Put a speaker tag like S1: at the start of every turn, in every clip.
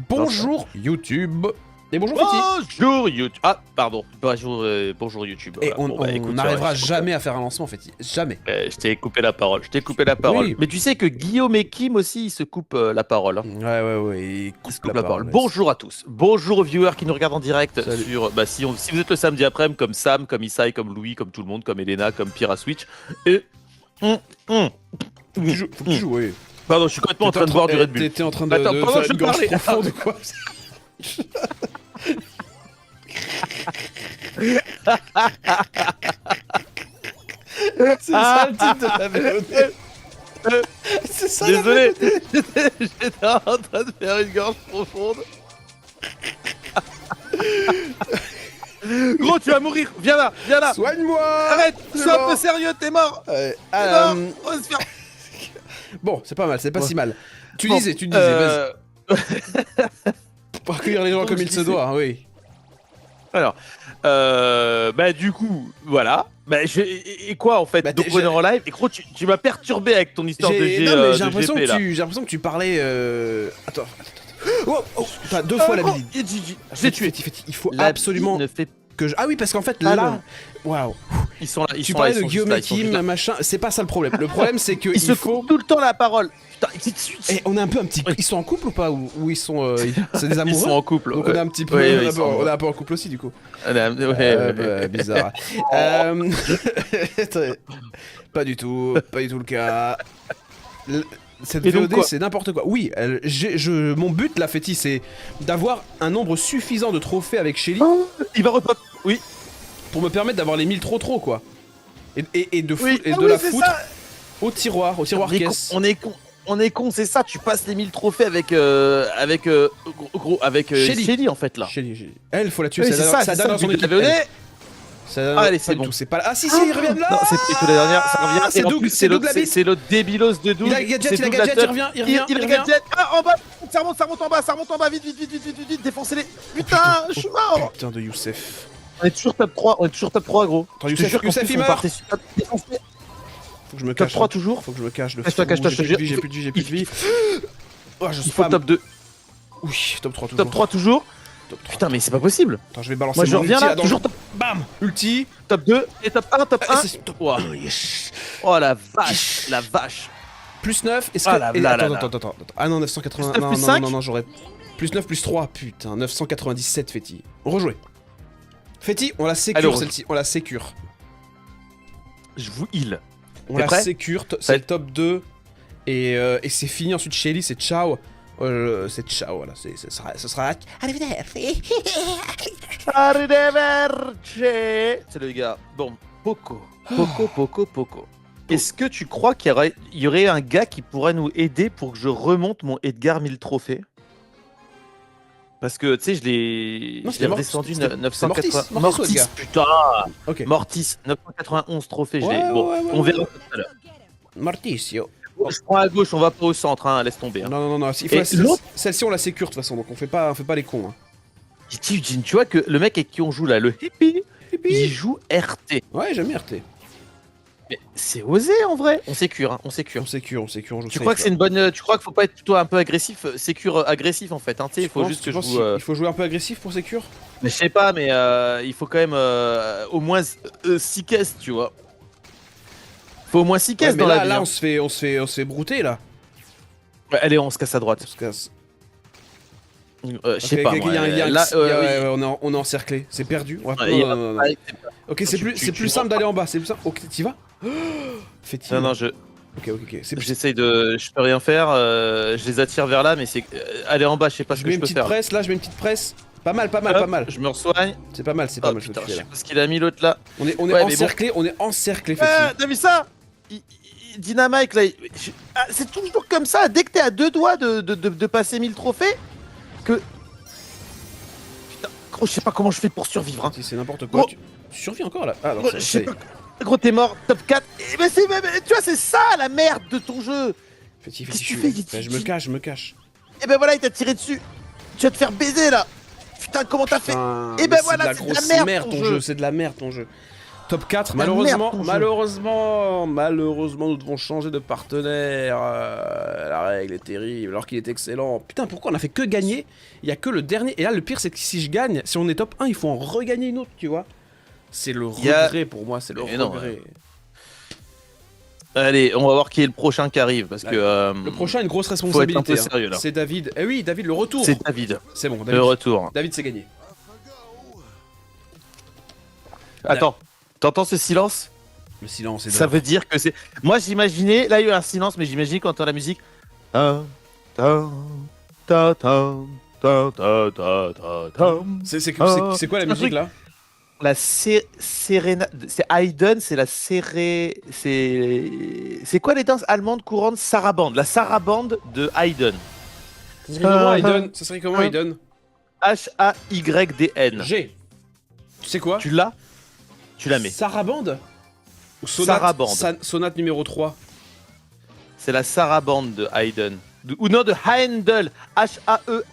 S1: Bonjour YouTube. Et bonjour Fetty.
S2: Bonjour YouTube. Ah, pardon. Bonjour YouTube.
S1: Et
S2: Voilà.
S1: on n'arrivera jamais à faire un lancement Fetty. Jamais.
S2: Je t'ai coupé la parole.
S1: Oui.
S2: Mais tu sais que Guillaume et Kim aussi, ils se coupent la parole. Hein.
S1: Ouais.
S2: Ils se coupent la parole. Bonjour à tous. Bonjour aux viewers qui nous regardent en direct.
S1: Salut.
S2: Sur. Si vous êtes le samedi après-midi, comme Sam, comme Isai, comme Louis, comme tout le monde, comme Elena, comme Pierre à Switch. Et.
S1: Faut que tu joues, oui.
S2: Pardon, je suis complètement en train de boire du Red Bull.
S1: T'étais en train de
S2: Attends,
S1: faire
S2: pendant que
S1: une
S2: je
S1: gorge
S2: parlais.
S1: profonde ou quoi? C'est ça le titre de la VOD. C'est ça.
S2: Désolé, j'étais en train de faire une gorge profonde. Gros, tu vas mourir. Viens là.
S1: Soigne-moi.
S2: Arrête,
S1: C'est
S2: sois un
S1: bon.
S2: peu sérieux, t'es mort. T'es mort. On va se faire.
S1: Bon, c'est pas mal, c'est pas
S2: Bon.
S1: si mal. Tu
S2: Bon,
S1: disais, vas-y. Pour accueillir les gens
S2: Donc,
S1: comme
S2: je
S1: il se
S2: disais.
S1: doit, oui.
S2: Alors, du coup, voilà. Et quoi en fait?
S1: Bah,
S2: donc on est en live. Et gros, tu m'as perturbé avec ton histoire de G.
S1: Non, mais j'ai
S2: de
S1: l'impression
S2: GP, là.
S1: j'ai l'impression que tu parlais. Attends. Oh, t'as deux fois la
S2: gros,
S1: bille.
S2: je l'ai tué.
S1: Fetty, il faut
S2: La
S1: absolument
S2: bille ne fait.
S1: que je. Ah oui, parce qu'en fait
S2: Ah,
S1: là.
S2: non.
S1: Waouh.
S2: Ils sont là.
S1: Tu parlais de Guillaume et Kim, machin. C'est pas ça le problème. Le problème, c'est que
S2: Ils se
S1: faut.
S2: coupent tout le temps la parole. Putain,
S1: Et on est un peu un petit. Ils sont en couple ou pas? Ou ils sont. C'est des
S2: ils
S1: amoureux?
S2: sont en couple.
S1: Donc on est un petit peu.
S2: Ouais,
S1: on est un peu en couple aussi du coup.
S2: Ouais.
S1: Bizarre. Pas du tout le cas. Cette
S2: Et donc
S1: VOD
S2: quoi
S1: c'est n'importe quoi. Oui, mon but la Fetty c'est d'avoir un nombre suffisant de trophées avec Shelly
S2: Il va repop. Oui.
S1: pour me permettre d'avoir les 1000 trop quoi. Et de,
S2: Oui.
S1: et
S2: Ah
S1: de
S2: oui,
S1: la
S2: c'est
S1: foutre
S2: ça.
S1: au tiroir caisse.
S2: On est con, c'est ça. Tu passes les 1000 trophées avec Shelly en fait là.
S1: Shelly. Elle, faut la tuer,
S2: Oui,
S1: ça
S2: c'est ça, c'est
S1: donne
S2: ça.
S1: dans son
S2: le but de
S1: équipe.
S2: la VOD.
S1: Ça-
S2: Allez,
S1: pas
S2: c'est
S1: du
S2: bon.
S1: tout, c'est pas là. Ah si, ils reviennent là.
S2: Non, c'est plus que la dernière, ça revient.
S1: C'est
S2: Et en
S1: Doug,
S2: plus,
S1: c'est Doug la bite.
S2: c'est l'autre débilos de Doug.
S1: Il a le gadget,
S2: c'est
S1: il a le
S2: Doug la
S1: gadget,
S2: teuf.
S1: il revient.
S2: Il gadget. Ah, en bas. Ça remonte en bas, vite, défoncez-les. Putain, je suis mort.
S1: Putain de Youssef.
S2: On est toujours top 3, gros.
S1: Attends,
S2: Je te jure qu'en
S1: Youssef,
S2: plus,
S1: il
S2: on
S1: meurt.
S2: partait sur top défoncé.
S1: Faut que je me
S2: Top
S1: cache.
S2: 3 toujours.
S1: Faut que je me cache de
S2: Cache-toi,
S1: fou,
S2: je te
S1: j'ai
S2: jure.
S1: plus de vie. Oh, je
S2: Il faut
S1: spam.
S2: top 2.
S1: Oui, top 3 toujours.
S2: Top 3 toujours.
S1: Top 3.
S2: Putain, mais c'est pas possible.
S1: Attends, je vais balancer
S2: Moi, je
S1: mon
S2: reviens
S1: ulti,
S2: là,
S1: dans
S2: toujours
S1: le-
S2: top.
S1: Bam. Ulti.
S2: Top 2 et top 1, top 1.
S1: Ah, c'est top.
S2: Ouah.
S1: Oh, yes.
S2: Oh la vache.
S1: Plus 9. Est-ce
S2: Ah
S1: que.
S2: là
S1: et-
S2: là là
S1: Attends. Ah non, 980.
S2: Plus 9,
S1: Non,
S2: plus
S1: non,
S2: 5.
S1: non, j'aurais. Plus 9, plus 3. Putain, 997 Fetty. Rejouer. Fetty, on la
S2: Allez,
S1: sécure celle-ci. On la sécure.
S2: Je vous heal.
S1: On
S2: T'es
S1: la
S2: prêt
S1: sécure. C'est le top 2. Et c'est fini. Ensuite, Shelly, c'est ciao. C'est ciao, voilà. Ce sera. Arrivederci.
S2: Arrivederci. C'est le gars. Bon, Poco. Est-ce que tu crois qu'il y aurait un gars qui pourrait nous aider pour que je remonte mon Edgar 1000 trophées? Parce que tu sais, je l'ai redescendu
S1: c'était
S2: 980.
S1: Mortis,
S2: Mortis,
S1: Edgar.
S2: putain.
S1: Ok.
S2: Mortis, 991 trophées. Je
S1: Ouais,
S2: l'ai. Bon,
S1: ouais,
S2: on verra tout à l'heure.
S1: Morticio.
S2: Je prends à gauche, on va pas au centre, hein, laisse tomber. Hein.
S1: Non. Il faut
S2: Et l'autre-
S1: celle-ci, on la sécure de toute façon, donc on fait pas les cons. Hein.
S2: Tu vois que le mec avec qui on joue là, le hippie, il joue RT.
S1: Ouais, j'aime bien RT.
S2: Mais c'est osé en vrai. On sécure, hein, on sécure.
S1: On sécure, on joue
S2: Tu
S1: safe,
S2: crois que c'est
S1: là.
S2: une bonne. Tu crois qu'il faut pas être plutôt un peu agressif, sécure agressif en fait. Hein, tu sais, il faut
S1: Tu
S2: juste que je
S1: penses
S2: vous.
S1: Il faut jouer un peu agressif pour sécure.
S2: Mais je sais pas, mais il faut quand même au moins 6 caisses, tu vois. Faut au moins 6
S1: Ouais,
S2: caisses
S1: mais
S2: dans
S1: là,
S2: la vie.
S1: là,
S2: hein.
S1: on se fait brouter là.
S2: Ouais, allez, on se casse à droite.
S1: On se casse.
S2: Je sais pas. Moi,
S1: Il y a
S2: là,
S1: ouais, on est encerclé. C'est perdu. On va-
S2: il y a-
S1: non. Ok, c'est
S2: Tu
S1: plus simple d'aller en bas. C'est plus simple. Ok, t'y vas. Fais-tu.
S2: Non,
S1: Ok. C'est plus.
S2: j'essaye de. Je peux rien faire. Je les attire vers là, mais c'est. Aller en bas, je sais pas ce
S1: Je
S2: que
S1: mets
S2: je
S1: une
S2: peux
S1: petite
S2: faire.
S1: presse. Là, je mets une petite presse. Pas mal.
S2: Hop, je me resoigne.
S1: C'est pas mal.
S2: Oh,
S1: ce que
S2: putain,
S1: tu
S2: je
S1: fais
S2: sais
S1: là.
S2: pas ce qu'il a mis l'autre là.
S1: On est
S2: Ouais, mais
S1: encerclé. On est encerclé.
S2: Ah,
S1: Fetty.
S2: t'as vu ça Dynamite là, c'est toujours comme ça, dès que t'es à 2 doigts de passer 1000 trophées, que... Putain, gros, je sais pas comment je fais pour survivre. Hein.
S1: Si c'est n'importe quoi.
S2: Gros.
S1: Tu survis encore là. Ah non,
S2: Gros,
S1: ça
S2: je sais
S1: y est.
S2: pas. Gros, t'es mort, top 4. Mais tu vois, c'est ça la merde de ton jeu.
S1: Fetty,
S2: Qu'est-ce que
S1: je
S2: tu fais,
S1: bah, je me cache.
S2: Et ben voilà, il t'a tiré dessus. Tu vas te faire baiser là. Putain, comment t'as fait?
S1: Putain,
S2: Et
S1: mais
S2: ben
S1: c'est
S2: voilà,
S1: de la
S2: c'est de la
S1: grosse
S2: merde,
S1: merde
S2: ton
S1: ton
S2: jeu.
S1: jeu. C'est de la merde ton jeu. Top 4,
S2: La
S1: malheureusement,
S2: merde, ton jeu.
S1: malheureusement, nous devons changer de partenaire. La règle est terrible, alors qu'il est excellent. Putain, pourquoi on a fait que gagner? Il y a que le dernier. Et là, le pire, c'est que si je gagne, si on est top 1, il faut en regagner une autre, tu vois. C'est le regret pour moi, c'est le
S2: Mais non,
S1: regret.
S2: Allez, on va voir qui est le prochain qui arrive, parce que...
S1: Le prochain a une grosse
S2: faut être un
S1: responsabilité.
S2: peu sérieux, là.
S1: C'est David. Eh oui, David, le retour.
S2: C'est David,
S1: C'est bon,
S2: le
S1: David.
S2: retour.
S1: David, c'est gagné.
S2: Attends, t'entends ce silence?
S1: Le silence est
S2: Ça
S1: d'or.
S2: veut dire que c'est... Moi j'imaginais, là il y a eu un silence, mais j'imaginais quand on entend la musique... Ta, ta, ta, ta, ta, ta, ta, ta, ta.
S1: C'est quoi la musique là?
S2: La séréna... C'est Haydn, c'est la séré... C'est quoi les danses allemandes courantes? Sarabande. La sarabande de Haydn.
S1: Ça serait comment Hayden? Ça serait comment Hayden?
S2: H-A-Y-D-N.
S1: G. Tu sais quoi?
S2: Tu l'as? Tu la mets.
S1: Sarabande? Ou sonate,
S2: Sarabande.
S1: sonate numéro 3.
S2: C'est la sarabande de Haydn. Ou non, de Haendel. H-A-E...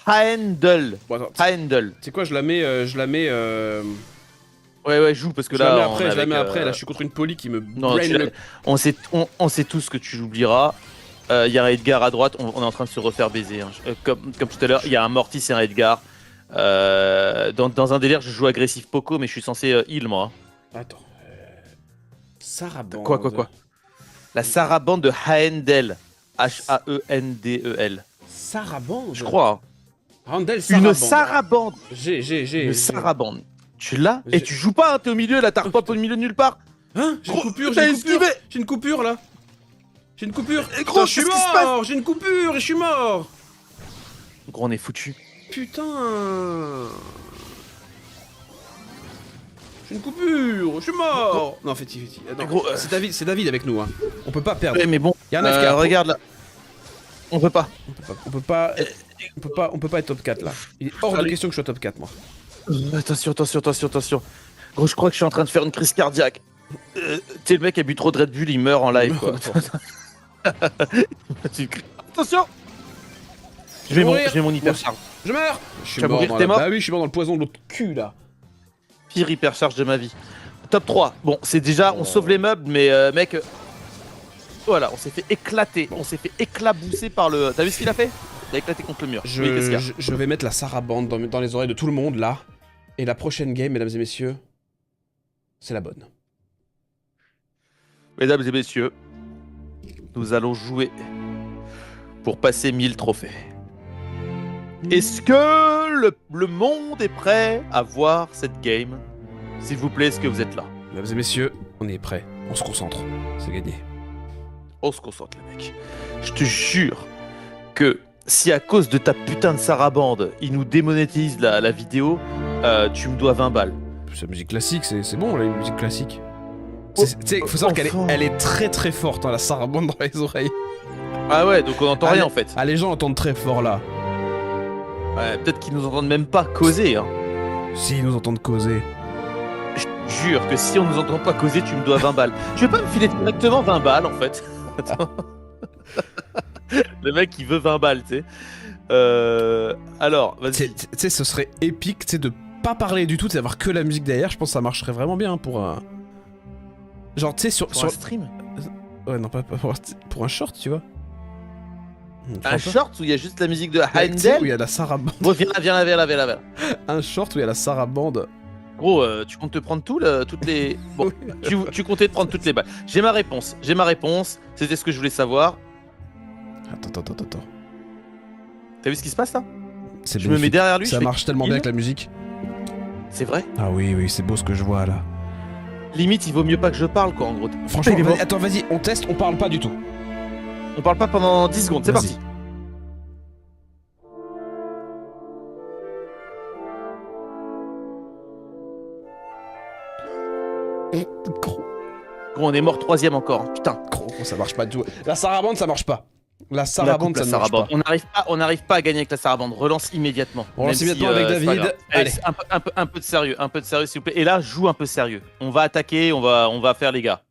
S2: Haendel.
S1: Bon, attends,
S2: Haendel.
S1: tu sais quoi, je la mets.
S2: Ouais, joue parce que
S1: Je
S2: là.
S1: la mets
S2: on
S1: après,
S2: est
S1: je la
S2: avec,
S1: mets après. Là, je suis contre une poli qui me
S2: Non,
S1: brain le.
S2: on sait tous que tu l'oublieras. Il y a un Edgar à droite, on est en train de se refaire baiser. Hein. Comme tout à l'heure, il y a un Mortis et un Edgar. Dans un délire, je joue agressif Poco, mais je suis censé heal moi.
S1: Attends. Sarabande.
S2: Quoi La sarabande de Haendel. H-A-E-N-D-E-L.
S1: Sarabande?
S2: Je crois. Hein.
S1: Randall Sarabande.
S2: Une sarabande.
S1: J'ai.
S2: Une sarabande. Tu l'as? Et tu joues pas, hein, t'es au milieu là, t'as repop au milieu de nulle part.
S1: Hein? J'ai une
S2: Gros,
S1: coupure,
S2: t'as
S1: j'ai une coupure.
S2: esquivé.
S1: J'ai une coupure là. J'ai une coupure.
S2: Et
S1: Putain,
S2: gros,
S1: je suis
S2: qu'est-ce qui se passe?
S1: mort. J'ai une coupure et je suis mort.
S2: Gros, on est foutu.
S1: Putain. J'ai une coupure, je suis mort. Non, fais-ti. Non,
S2: Gros,
S1: c'est David avec nous. Hein. On peut pas perdre.
S2: Ouais, mais bon,
S1: Il y a un FK.
S2: regarde là. On peut pas.
S1: On peut pas être top 4 là. Il est hors de question que je sois top 4 moi.
S2: Attention. Gros, je crois que je suis en train de faire une crise cardiaque. Tu sais, le mec a bu trop de Red Bull, il meurt en live quoi. Attention. Je mets mon hypercharge.
S1: Je meurs. Je suis
S2: Tu vas
S1: mort
S2: mourir,
S1: dans
S2: t'es
S1: la...
S2: mort
S1: Bah oui, je suis mort dans le poison de l'autre cul là.
S2: Pire hypercharge de ma vie. Top 3. Bon, c'est déjà, on sauve les meubles, mais mec... voilà, on s'est fait éclater. On s'est fait éclabousser par le... T'as vu ce qu'il a fait? Il a éclaté contre le mur. Oui, qu'est-ce qu'il y a
S1: Je vais mettre la sarabande dans les oreilles de tout le monde là. Et la prochaine game, mesdames et messieurs, c'est la bonne.
S2: Mesdames et messieurs, nous allons jouer pour passer 1000 trophées. Est-ce que le monde est prêt à voir cette game? S'il vous plaît, est-ce que vous êtes là?
S1: Mesdames et messieurs, on est prêts. On se concentre. C'est gagné.
S2: On se concentre les mecs. Je te jure que si à cause de ta putain de sarabande, ils nous démonétisent la vidéo, tu me dois 20 balles.
S1: C'est la musique classique, c'est bon la musique classique.
S2: Oh,
S1: Tu sais, faut savoir
S2: enfin.
S1: qu'elle est très très forte, hein, la sarabande dans les oreilles.
S2: Ah ouais, donc on n'entend rien en fait.
S1: Ah, les gens entendent très fort là.
S2: Ouais, peut-être qu'ils nous entendent même pas causer. Hein.
S1: Si, ils nous entendent causer.
S2: Je te jure que si on nous entend pas causer, tu me dois 20 balles. Je vais pas me filer directement 20 balles en fait. Attends. Le mec il veut 20 balles, tu sais. Alors, vas-y.
S1: Tu sais, ce serait épique, tu sais, de pas parler du tout, d'avoir que la musique derrière. Je pense que ça marcherait vraiment bien pour un. Genre, tu sais, sur
S2: Un stream.
S1: Ouais, non, pas pour un short, tu vois.
S2: Un short où il y a juste la musique de
S1: Tu sais, où il
S2: Haendel.
S1: y a la sarabande.
S2: Bon, viens là.
S1: Un short où il y a la sarabande.
S2: Gros, tu comptes te prendre toutes les... Bon, tu comptais te prendre toutes les balles. J'ai ma réponse. C'était ce que je voulais savoir.
S1: Attends.
S2: T'as vu ce qui se passe là?
S1: C'est
S2: Je me mets derrière lui.
S1: Ça
S2: je fais
S1: marche tellement bien avec la musique.
S2: C'est vrai?
S1: Ah oui, c'est beau ce que je vois là.
S2: Limite, il vaut mieux pas que je parle quoi en gros.
S1: Franchement,
S2: Il est mort.
S1: attends, vas-y, on teste, on parle pas du tout.
S2: On parle pas pendant 10 secondes, c'est
S1: Vas-y.
S2: parti.
S1: Gros,
S2: Gros, on est mort 3ème encore. Putain.
S1: ça marche pas du tout. La sarabande, ça marche pas. La sarabande, ça ne marche pas.
S2: On n'arrive pas à gagner avec la sarabande. Relance immédiatement.
S1: On relance
S2: Même
S1: immédiatement avec
S2: c'est pas
S1: David.
S2: grave.
S1: Allez.
S2: Un peu de sérieux, s'il vous plaît. Et là, joue un peu sérieux. On va attaquer, on va faire les gars.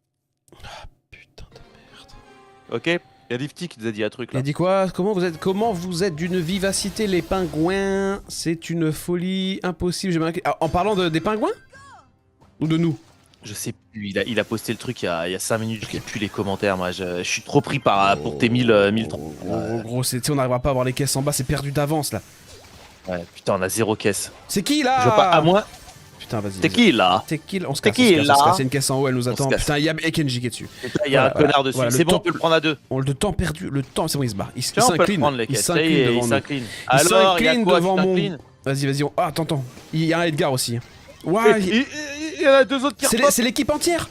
S1: Putain de merde.
S2: Ok? Il y a Lifty qui nous a dit un truc
S1: Il
S2: là.
S1: a dit quoi? Comment vous êtes d'une vivacité les pingouins? C'est une folie impossible. En parlant des pingouins? Ou de nous?
S2: Je sais plus, il a posté le truc il y a 5 minutes, je lis plus les commentaires, moi je suis trop pris pour tes 1030.
S1: Gros, tu sais, on n'arrivera pas à avoir les caisses en bas, c'est perdu d'avance là.
S2: Ouais, putain, on a 0 caisse.
S1: C'est qui là?
S2: Je vois pas, à moins.
S1: Putain, vas-y.
S2: T'es qui là?
S1: T'es qui là? On se
S2: T'es
S1: casse,
S2: qui,
S1: on se
S2: là
S1: casse. Il y a une caisse en haut, elle nous attend.
S2: casse.
S1: Putain, il y a Kenji qui est dessus.
S2: Il y a un
S1: Voilà,
S2: connard dessus,
S1: voilà,
S2: c'est
S1: le
S2: bon,
S1: temps-
S2: on peut le prendre à 2.
S1: On le temps perdu, le temps, c'est bon, il se barre. Il
S2: Tiens, on peut le
S1: s'incline.
S2: prendre les
S1: Il
S2: caisses, ça y
S1: s'incline
S2: est,
S1: devant
S2: il
S1: nous.
S2: s'incline.
S1: Il
S2: Alors, il y a
S1: s'incline
S2: quoi,
S1: devant
S2: tu
S1: mon.
S2: t'inclines?
S1: Vas-y. Ah, attends. Il y a un Edgar aussi. Ouais,
S2: Il y en a 2 autres qui repopent.
S1: c'est l'équipe entière.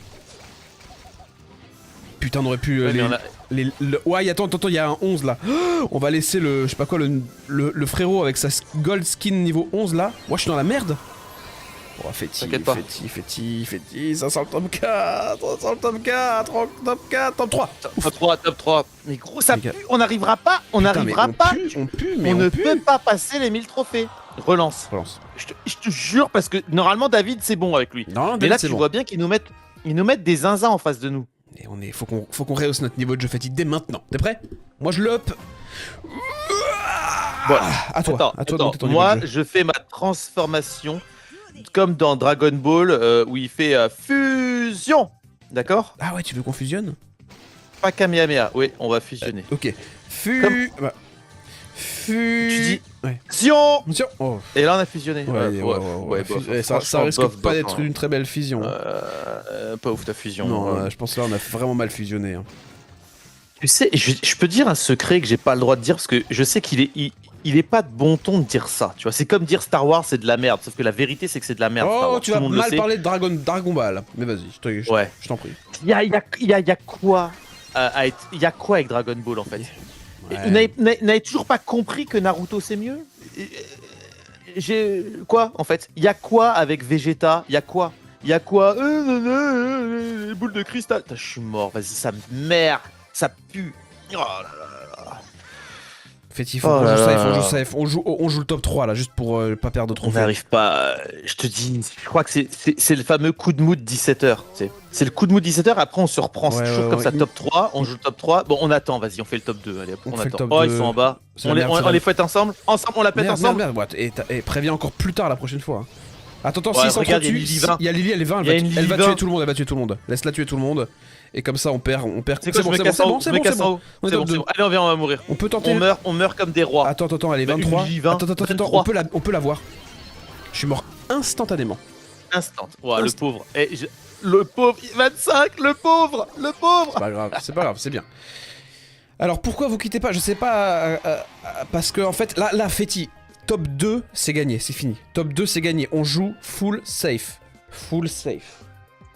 S1: Putain, on aurait pu.
S2: Ouais, mais on a-
S1: Ouais, attends, il y a un 11 là. On va laisser je sais pas quoi, le frérot avec sa gold skin niveau 11 là. Moi, je suis dans la merde. Oh,
S2: T'inquiète pas.
S1: Féti, ça sent le top 4, top 4, top 3.
S2: Top 3. Mais gros, ça
S1: Les gars.
S2: pue, on n'arrivera pas, on n'arrivera pas.
S1: On pue, mais
S2: On ne
S1: pue.
S2: peut pas passer les 1000 trophées. Relance. Je te jure, parce que normalement, David, c'est bon avec lui.
S1: Non,
S2: Mais là,
S1: c'est
S2: tu
S1: bon.
S2: vois bien qu'ils nous mettent des zinzins en face de nous.
S1: Et faut qu'on rehausse notre niveau de jeu fatigue dès maintenant. T'es prêt? Moi, je l'up.
S2: Bon,
S1: À toi.
S2: attends,
S1: de monter ton niveau
S2: moi,
S1: de jeu.
S2: je fais ma transformation comme dans Dragon Ball où il fait fusion. D'accord?
S1: Ah ouais, tu veux qu'on fusionne?
S2: Pas Kamehameha. Oui, on va fusionner.
S1: Ok.
S2: Tu dis
S1: Ouais.
S2: fusion.
S1: Tiens. Oh.
S2: Et là, on a fusionné.
S1: Ouais,
S2: bof,
S1: ça
S2: franchement,
S1: risque
S2: bof,
S1: pas
S2: bof,
S1: d'être
S2: hein.
S1: une très belle fusion.
S2: Pas ouf ta fusion.
S1: Non, je pense que là, on a vraiment mal fusionné. Hein.
S2: Tu sais, je peux dire un secret que j'ai pas le droit de dire parce que je sais il est pas de bon ton de dire ça. Tu vois, c'est comme dire Star Wars c'est de la merde. Sauf que la vérité c'est que c'est de la merde. Star
S1: Oh,
S2: Wars.
S1: tu
S2: Tout
S1: vas
S2: le monde le
S1: mal
S2: sait.
S1: parler de Dragon Ball. Mais vas-y, je t'en prie.
S2: Il y a quoi il y a quoi avec Dragon Ball en fait?
S1: Ouais.
S2: Vous n'avez toujours pas compris que Naruto c'est mieux? J'ai quoi en fait? Il y a quoi avec Vegeta? Il y a quoi? Les boules de cristal. Putain, je suis mort. Vas-y, ça me merde. Ça pue. Oh là là.
S1: Fétif, faut
S2: Oh
S1: qu'on
S2: là
S1: joue
S2: là.
S1: safe. On joue le top 3 là, juste pour pas perdre de
S2: On
S1: trophées.
S2: n'arrive pas. Je te dis, je crois que c'est le fameux coup de mood 17h. C'est le coup de mood 17h. Après, on se reprend. C'est toujours comme ça. Top 3. On joue le top 3. Bon, on attend. Vas-y, on fait le top 2. Allez,
S1: On
S2: on
S1: fait le
S2: attend.
S1: top
S2: Oh,
S1: 2.
S2: ils sont en bas.
S1: C'est
S2: On
S1: la merde,
S2: on les fête ensemble. Ensemble, on la pète ensemble.
S1: Merde. Ouais, et préviens encore plus tard la prochaine fois. Hein. Attends,
S2: Ouais,
S1: s'ils sont
S2: regarde,
S1: trop
S2: il y a
S1: dessus,
S2: Lily 20.
S1: il y a Lily, elle est 20,
S2: Il y a une
S1: elle
S2: Lily
S1: va
S2: 20.
S1: tuer tout le monde. Laisse-la tuer tout le monde. Et comme ça, on perd.
S2: C'est quoi, je me casse en haut. Je me casse en haut.
S1: On est
S2: C'est
S1: top
S2: bon, c'est
S1: 2.
S2: bon. Allez, on vient, on va mourir.
S1: On peut tenter.
S2: On meurt comme des rois.
S1: Attends, elle est
S2: Bah, une
S1: 23.
S2: Lily 20,
S1: Attends,
S2: 23.
S1: on peut la voir. Je suis mort instantanément.
S2: Instant. Ouais, le pauvre. Le pauvre. 25. Le pauvre.
S1: C'est pas grave, c'est bien. Alors pourquoi vous quittez pas? Je sais pas. Parce que en fait, là, Féti, top 2, c'est gagné, c'est fini. Top 2, c'est gagné. On joue full safe.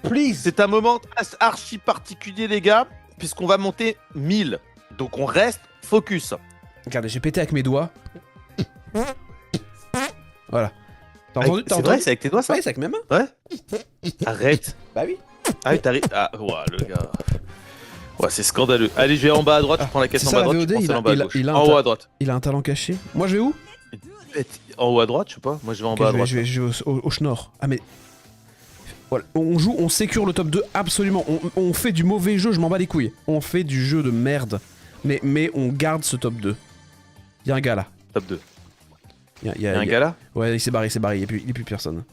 S1: Please.
S2: C'est un moment archi particulier, les gars, puisqu'on va monter 1000. Donc on reste focus.
S1: Regardez, j'ai pété avec mes doigts. Voilà. T'as entendu?
S2: C'est vrai, c'est avec tes doigts ça?
S1: Ouais, c'est avec mes mains.
S2: Ouais. Arrête.
S1: Bah oui.
S2: Ah oui, t'arrives. Ah, ouais, le gars. Ouais, c'est scandaleux. Allez, je vais en bas à droite, je prends la caisse
S1: c'est
S2: en
S1: ça,
S2: bas à
S1: la
S2: droite,
S1: VOD,
S2: je prends celle en bas à
S1: il a-
S2: gauche.
S1: il a un
S2: En haut à droite.
S1: Il a un talent caché. Moi, je vais où?
S2: En haut à droite, je sais pas. Moi, je vais en
S1: Ok,
S2: bas à droite.
S1: je vais au schnorr. Ah mais... Voilà. On sécure le top 2 absolument. On fait du mauvais jeu, je m'en bats les couilles. On fait du jeu de merde. Mais on garde ce top 2. Y'a un gars là.
S2: Top 2.
S1: Y
S2: Y'a un gars là?
S1: Ouais, il s'est barré, il y a plus personne.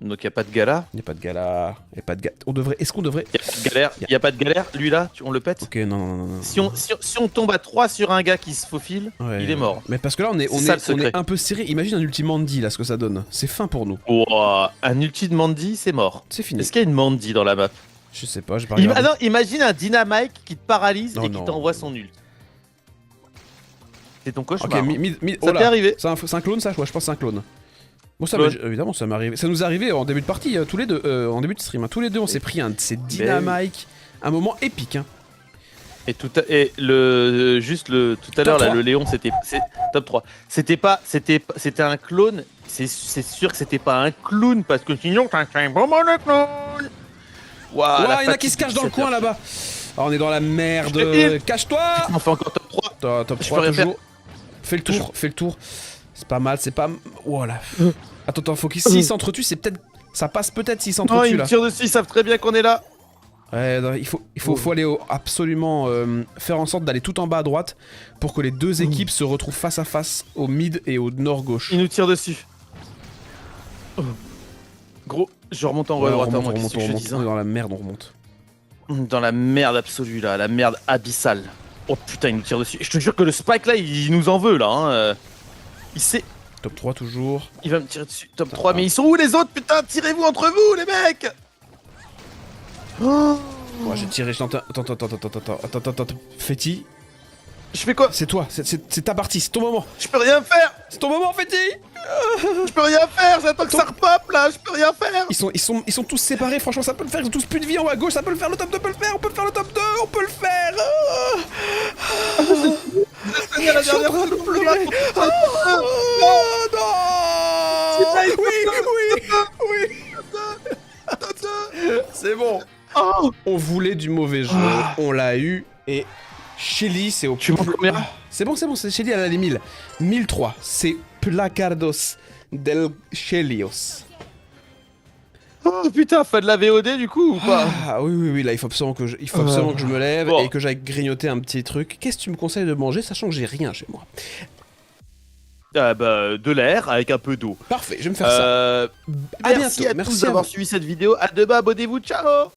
S2: Donc y'a pas de gars là?
S1: Y'a pas de gars là. Y'a pas de gars. Est-ce qu'on devrait...
S2: Y'a pas de galère? Y'a pas de galère? Lui là, on le pète?
S1: Ok, non.
S2: Si on tombe à 3 sur un gars qui se faufile,
S1: Ouais,
S2: il est mort.
S1: Mais parce que là, on
S2: C'est ça, le
S1: est
S2: secret.
S1: un peu serré. Imagine un ulti Mandy là, ce que ça donne. C'est fin pour nous.
S2: Oh, un ulti de Mandy, c'est mort.
S1: C'est fini.
S2: Est-ce qu'il y a une Mandy dans la map?
S1: Je sais pas, j'ai pas regardé.
S2: Ah non, imagine un Dynamite qui te paralyse
S1: Oh
S2: et qui
S1: non.
S2: t'envoie son ult. C'est ton
S1: Ok,
S2: cauchemar.
S1: oh
S2: Ça t'est
S1: là.
S2: arrivé?
S1: C'est un clone ça? Ouais, je pense que c'est un clone. Bon,
S2: Clone.
S1: évidemment, ça m'est arrivé. Ça nous est arrivé en début de partie, tous les deux, en début de stream. Hein. Tous les deux, on s'est pris un de ces dynamiques. Un moment épique. Hein.
S2: Et tout à l'heure là,
S1: trois.
S2: le Léon c'était top 3. C'était un clone. C'est sûr que c'était pas un clown parce que sinon c'est un bon de clown. Waouh,
S1: Ouah, il y en a qui se cachent dans le coin là-bas. Ah, on est dans la merde.
S2: Je te dis.
S1: Cache-toi.
S2: On fait encore top 3.
S1: Top
S2: Je
S1: 3
S2: peux rien
S1: toujours. Fais le tour. C'est pas mal, c'est pas... Voilà. Attends, faut qu'ils... S'ils s'entretuent, c'est peut-être... Ça passe peut-être s'ils
S2: Oh,
S1: s'entretuent
S2: ils
S1: là.
S2: me tirent dessus, ils savent très bien qu'on est là.
S1: Ouais, non, il faut aller absolument faire en sorte d'aller tout en bas à droite pour que les deux équipes se retrouvent face à face au mid et au nord gauche.
S2: Ils nous tirent dessus. Gros, je remonte en
S1: Ouais, on
S2: droite,
S1: remonte,
S2: moi,
S1: on
S2: qu'est-ce
S1: remonte,
S2: que
S1: on
S2: je
S1: remonte.
S2: dis,
S1: On
S2: hein.
S1: est dans la merde, on remonte.
S2: Dans la merde absolue là, la merde abyssale. Oh putain, il nous tire dessus. Je te jure que le Spike là, il nous en veut là. Hein. Il sait.
S1: Top 3 toujours.
S2: Il va me tirer dessus. Top
S1: Putain,
S2: 3, mais ils sont où les autres? Putain, tirez-vous entre vous les mecs. Oh.
S1: Ouais, j'ai tiré, attends. Féti,
S2: Je fais quoi?
S1: c'est toi, c'est ta partie, c'est ton moment.
S2: Je peux rien faire.
S1: C'est ton moment, Féti.
S2: Je peux rien faire, j'attends que ça repop là, je peux rien faire.
S1: Ils sont tous séparés, franchement, ça peut le faire. Ils ont tous plus de vie en haut à gauche, ça peut le faire. Le top 2 peut le faire, on peut faire le top 2, on peut le faire.
S2: La
S1: Je suis en
S2: dernière
S1: train de
S2: fois,
S1: pleurer. Oh non. Oui. C'est bon.
S2: Oh.
S1: On voulait du mauvais jeu, on l'a eu. Et Shelly, c'est au
S2: Tu montes combien?
S1: C'est bon, c'est Shelly, elle a les 1000. 1003, c'est Placardos del Chelios.
S2: Oh putain, fin de la VOD du coup ou pas?
S1: Ah oui, là il faut absolument que je me lève
S2: Bon.
S1: et que j'aille grignoter un petit truc. Qu'est-ce que tu me conseilles de manger, sachant que j'ai rien chez moi?
S2: Ah bah, de l'air avec un peu d'eau.
S1: Parfait, je vais me faire ça. À
S2: Merci
S1: bientôt,
S2: à
S1: merci
S2: tous
S1: à
S2: d'avoir
S1: vous.
S2: suivi cette vidéo. À demain, abonnez-vous, ciao.